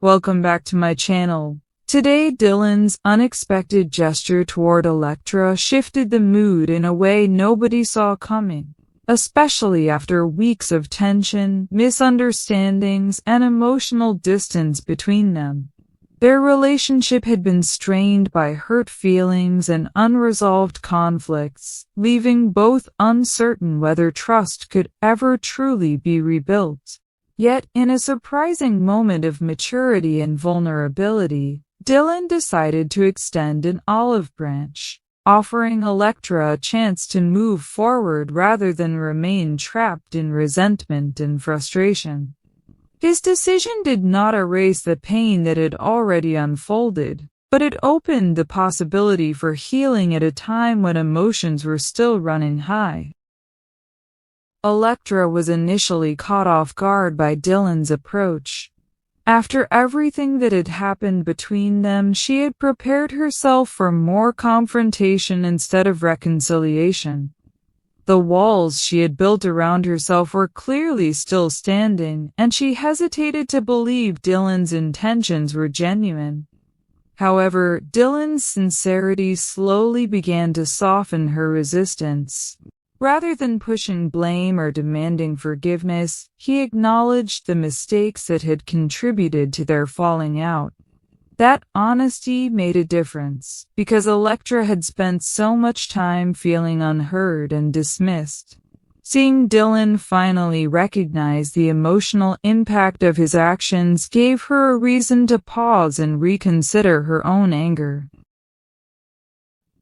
Welcome back to my channel. Today, Dylan's unexpected gesture toward Electra shifted the mood in a way nobody saw coming, especially after weeks of tension, misunderstandings, and emotional distance between them. Their relationship had been strained by hurt feelings and unresolved conflicts, leaving both uncertain whether trust could ever truly be rebuilt. Yet, in a surprising moment of maturity and vulnerability, Dylan decided to extend an olive branch, offering Electra a chance to move forward rather than remain trapped in resentment and frustration. His decision did not erase the pain that had already unfolded, but it opened the possibility for healing at a time when emotions were still running high. Electra was initially caught off guard by Dylan's approach. After everything that had happened between them, she had prepared herself for more confrontation instead of reconciliation. The walls she had built around herself were clearly still standing, and she hesitated to believe Dylan's intentions were genuine. However, Dylan's sincerity slowly began to soften her resistance. Rather than pushing blame or demanding forgiveness, he acknowledged the mistakes that had contributed to their falling out. That honesty made a difference, because Electra had spent so much time feeling unheard and dismissed. Seeing Dylan finally recognize the emotional impact of his actions gave her a reason to pause and reconsider her own anger.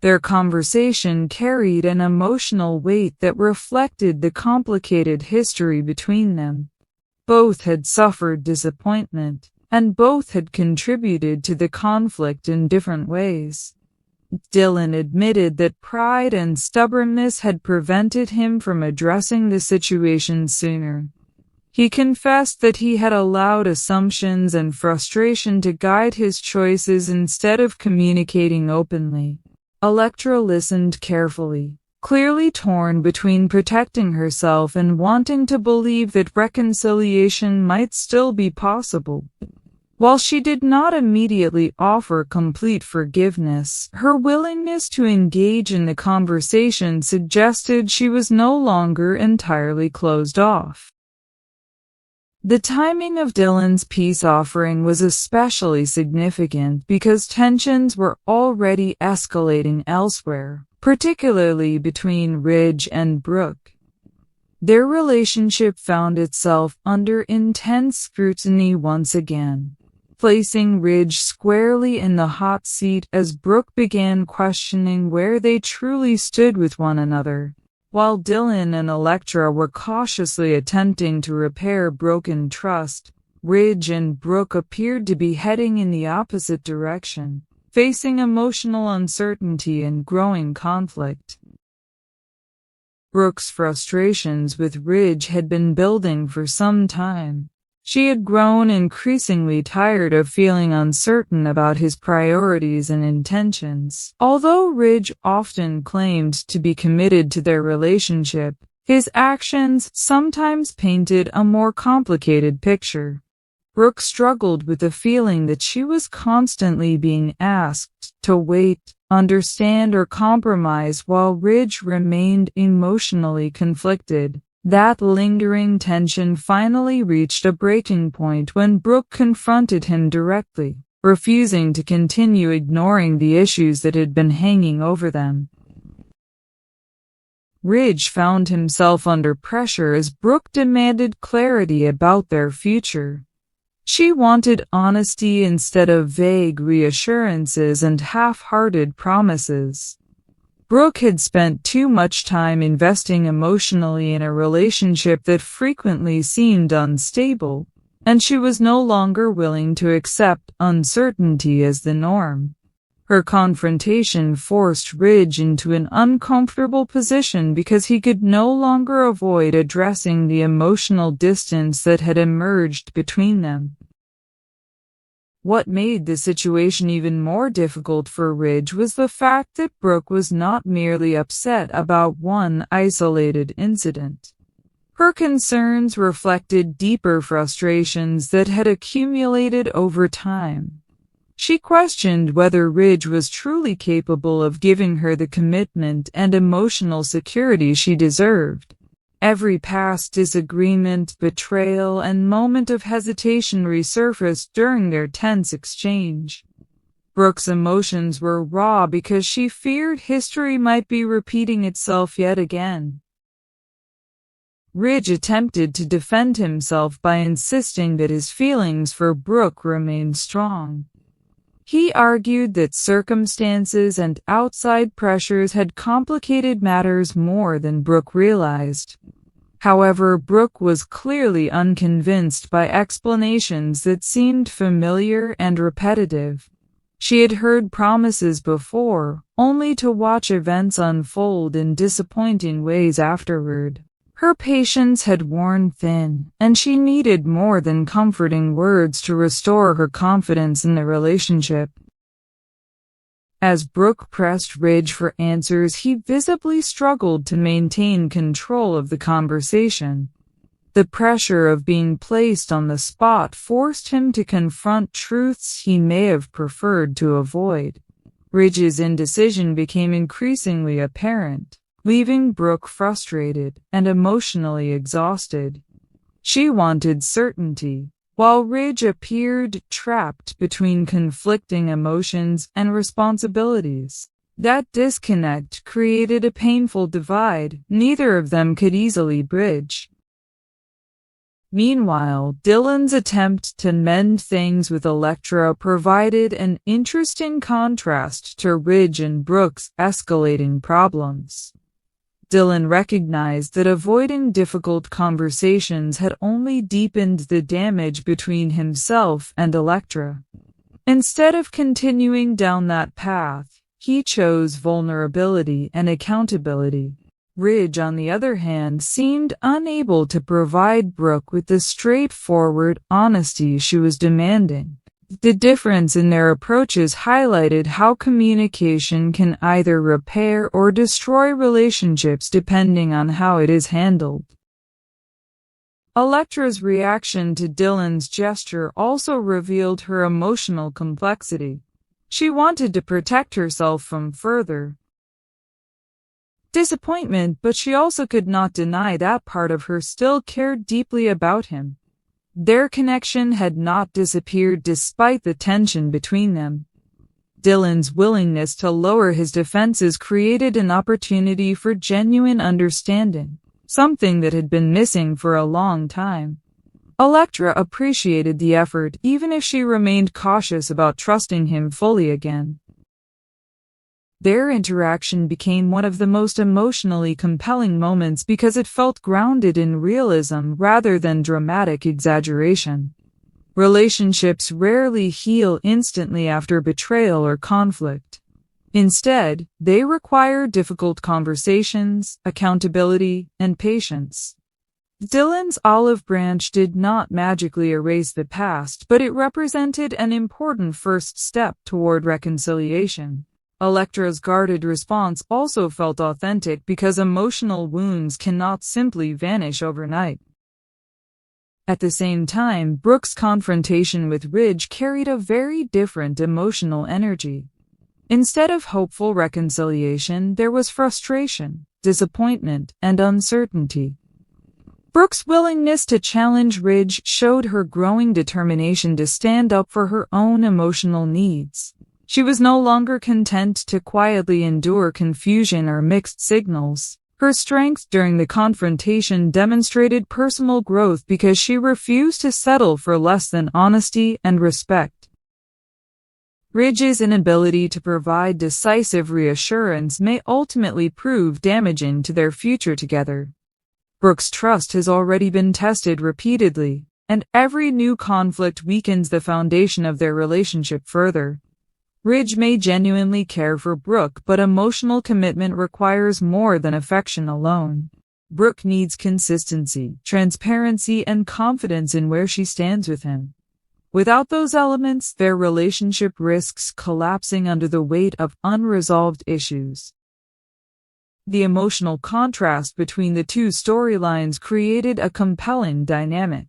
Their conversation carried an emotional weight that reflected the complicated history between them. Both had suffered disappointment, and both had contributed to the conflict in different ways. Dylan admitted that pride and stubbornness had prevented him from addressing the situation sooner. He confessed that he had allowed assumptions and frustration to guide his choices instead of communicating openly. Electra listened carefully, clearly torn between protecting herself and wanting to believe that reconciliation might still be possible. While she did not immediately offer complete forgiveness, her willingness to engage in the conversation suggested she was no longer entirely closed off. The timing of Dylan's peace offering was especially significant because tensions were already escalating elsewhere, particularly between Ridge and Brooke. Their relationship found itself under intense scrutiny once again, placing Ridge squarely in the hot seat as Brooke began questioning where they truly stood with one another. While Dylan and Electra were cautiously attempting to repair broken trust, Ridge and Brooke appeared to be heading in the opposite direction, facing emotional uncertainty and growing conflict. Brooke's frustrations with Ridge had been building for some time. She had grown increasingly tired of feeling uncertain about his priorities and intentions. Although Ridge often claimed to be committed to their relationship, his actions sometimes painted a more complicated picture. Brooke struggled with the feeling that she was constantly being asked to wait, understand, or compromise while Ridge remained emotionally conflicted. That lingering tension finally reached a breaking point when Brooke confronted him directly, refusing to continue ignoring the issues that had been hanging over them. Ridge found himself under pressure as Brooke demanded clarity about their future. She wanted honesty instead of vague reassurances and half-hearted promises. Brooke had spent too much time investing emotionally in a relationship that frequently seemed unstable, and she was no longer willing to accept uncertainty as the norm. Her confrontation forced Ridge into an uncomfortable position because he could no longer avoid addressing the emotional distance that had emerged between them. What made the situation even more difficult for Ridge was the fact that Brooke was not merely upset about one isolated incident. Her concerns reflected deeper frustrations that had accumulated over time. She questioned whether Ridge was truly capable of giving her the commitment and emotional security she deserved. Every past disagreement, betrayal, and moment of hesitation resurfaced during their tense exchange. Brooke's emotions were raw because she feared history might be repeating itself yet again. Ridge attempted to defend himself by insisting that his feelings for Brooke remained strong. He argued that circumstances and outside pressures had complicated matters more than Brooke realized. However, Brooke was clearly unconvinced by explanations that seemed familiar and repetitive. She had heard promises before, only to watch events unfold in disappointing ways afterward. Her patience had worn thin, and she needed more than comforting words to restore her confidence in the relationship. As Brooke pressed Ridge for answers, he visibly struggled to maintain control of the conversation. The pressure of being placed on the spot forced him to confront truths he may have preferred to avoid. Ridge's indecision became increasingly apparent, leaving Brooke frustrated and emotionally exhausted. She wanted certainty, while Ridge appeared trapped between conflicting emotions and responsibilities. That disconnect created a painful divide neither of them could easily bridge. Meanwhile, Dylan's attempt to mend things with Elektra provided an interesting contrast to Ridge and Brooke's escalating problems. Dylan recognized that avoiding difficult conversations had only deepened the damage between himself and Elektra. Instead of continuing down that path, he chose vulnerability and accountability. Ridge, on the other hand, seemed unable to provide Brooke with the straightforward honesty she was demanding. The difference in their approaches highlighted how communication can either repair or destroy relationships depending on how it is handled. Elektra's reaction to Dylan's gesture also revealed her emotional complexity. She wanted to protect herself from further disappointment, but she also could not deny that part of her still cared deeply about him. Their connection had not disappeared despite the tension between them. Dylan's willingness to lower his defenses created an opportunity for genuine understanding, something that had been missing for a long time. Elektra appreciated the effort even if she remained cautious about trusting him fully again. Their interaction became one of the most emotionally compelling moments because it felt grounded in realism rather than dramatic exaggeration. Relationships rarely heal instantly after betrayal or conflict. Instead, they require difficult conversations, accountability, and patience. Dylan's olive branch did not magically erase the past, but it represented an important first step toward reconciliation. Elektra's guarded response also felt authentic because emotional wounds cannot simply vanish overnight. At the same time, Brooke's confrontation with Ridge carried a very different emotional energy. Instead of hopeful reconciliation, there was frustration, disappointment, and uncertainty. Brooke's willingness to challenge Ridge showed her growing determination to stand up for her own emotional needs. She was no longer content to quietly endure confusion or mixed signals. Her strength during the confrontation demonstrated personal growth because she refused to settle for less than honesty and respect. Ridge's inability to provide decisive reassurance may ultimately prove damaging to their future together. Brooke's trust has already been tested repeatedly, and every new conflict weakens the foundation of their relationship further. Ridge may genuinely care for Brooke, but emotional commitment requires more than affection alone. Brooke needs consistency, transparency, and confidence in where she stands with him. Without those elements, their relationship risks collapsing under the weight of unresolved issues. The emotional contrast between the two storylines created a compelling dynamic.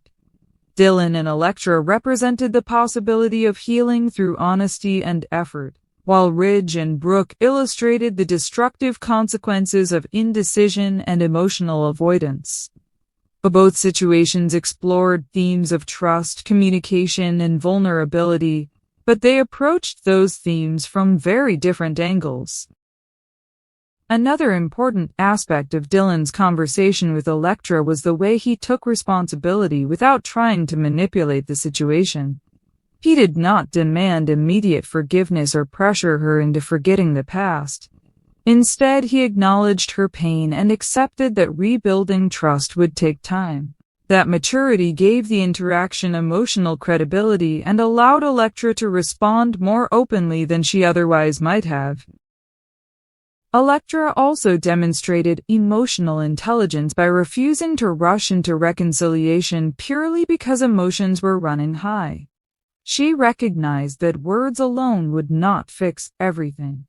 Dylan and Elektra represented the possibility of healing through honesty and effort, while Ridge and Brooke illustrated the destructive consequences of indecision and emotional avoidance. Both situations explored themes of trust, communication, and vulnerability, but they approached those themes from very different angles. Another important aspect of Dylan's conversation with Elektra was the way he took responsibility without trying to manipulate the situation. He did not demand immediate forgiveness or pressure her into forgetting the past. Instead, he acknowledged her pain and accepted that rebuilding trust would take time. That maturity gave the interaction emotional credibility and allowed Elektra to respond more openly than she otherwise might have. Elektra also demonstrated emotional intelligence by refusing to rush into reconciliation purely because emotions were running high. She recognized that words alone would not fix everything.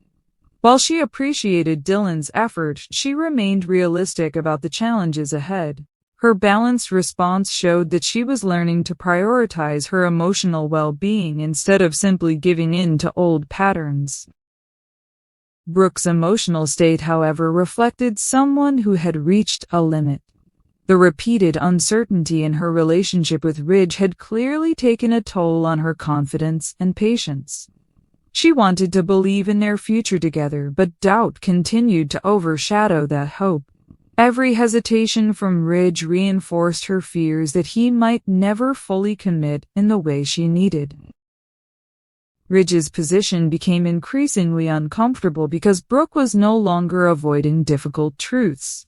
While she appreciated Dylan's effort, she remained realistic about the challenges ahead. Her balanced response showed that she was learning to prioritize her emotional well-being instead of simply giving in to old patterns. Brooke's emotional state, however, reflected someone who had reached a limit. The repeated uncertainty in her relationship with Ridge had clearly taken a toll on her confidence and patience. She wanted to believe in their future together, but doubt continued to overshadow that hope. Every hesitation from Ridge reinforced her fears that he might never fully commit in the way she needed. Ridge's position became increasingly uncomfortable because Brooke was no longer avoiding difficult truths.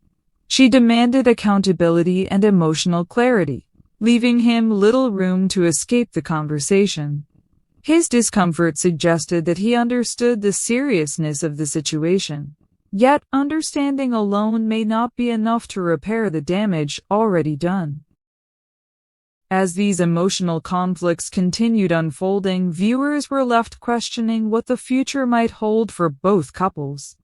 She demanded accountability and emotional clarity, leaving him little room to escape the conversation. His discomfort suggested that he understood the seriousness of the situation. Yet, understanding alone may not be enough to repair the damage already done. As these emotional conflicts continued unfolding, viewers were left questioning what the future might hold for both couples.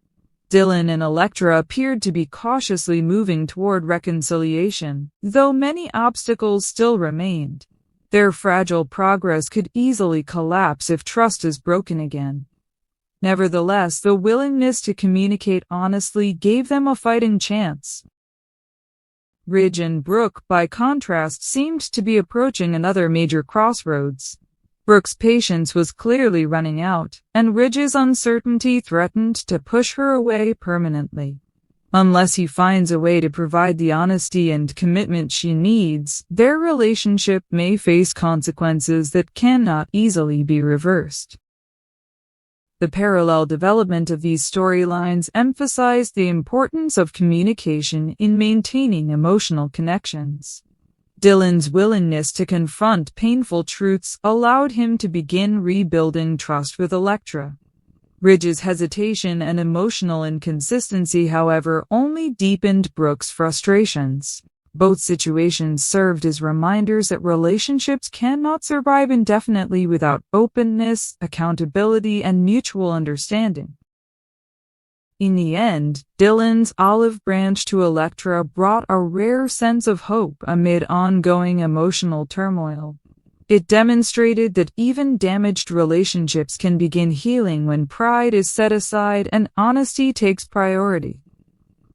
Dylan and Elektra appeared to be cautiously moving toward reconciliation, though many obstacles still remained. Their fragile progress could easily collapse if trust is broken again. Nevertheless, the willingness to communicate honestly gave them a fighting chance. Ridge and Brooke, by contrast, seemed to be approaching another major crossroads. Brooke's patience was clearly running out, and Ridge's uncertainty threatened to push her away permanently. Unless he finds a way to provide the honesty and commitment she needs, their relationship may face consequences that cannot easily be reversed. The parallel development of these storylines emphasized the importance of communication in maintaining emotional connections. Dylan's willingness to confront painful truths allowed him to begin rebuilding trust with Elektra. Ridge's hesitation and emotional inconsistency, however, only deepened Brooke's frustrations. Both situations served as reminders that relationships cannot survive indefinitely without openness, accountability, and mutual understanding. In the end, Dylan's olive branch to Elektra brought a rare sense of hope amid ongoing emotional turmoil. It demonstrated that even damaged relationships can begin healing when pride is set aside and honesty takes priority.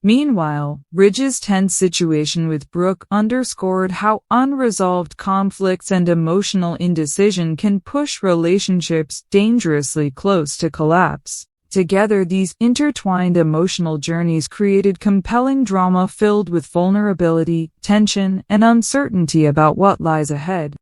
Meanwhile, Ridge's tense situation with Brooke underscored how unresolved conflicts and emotional indecision can push relationships dangerously close to collapse. Together, these intertwined emotional journeys created compelling drama filled with vulnerability, tension, and uncertainty about what lies ahead.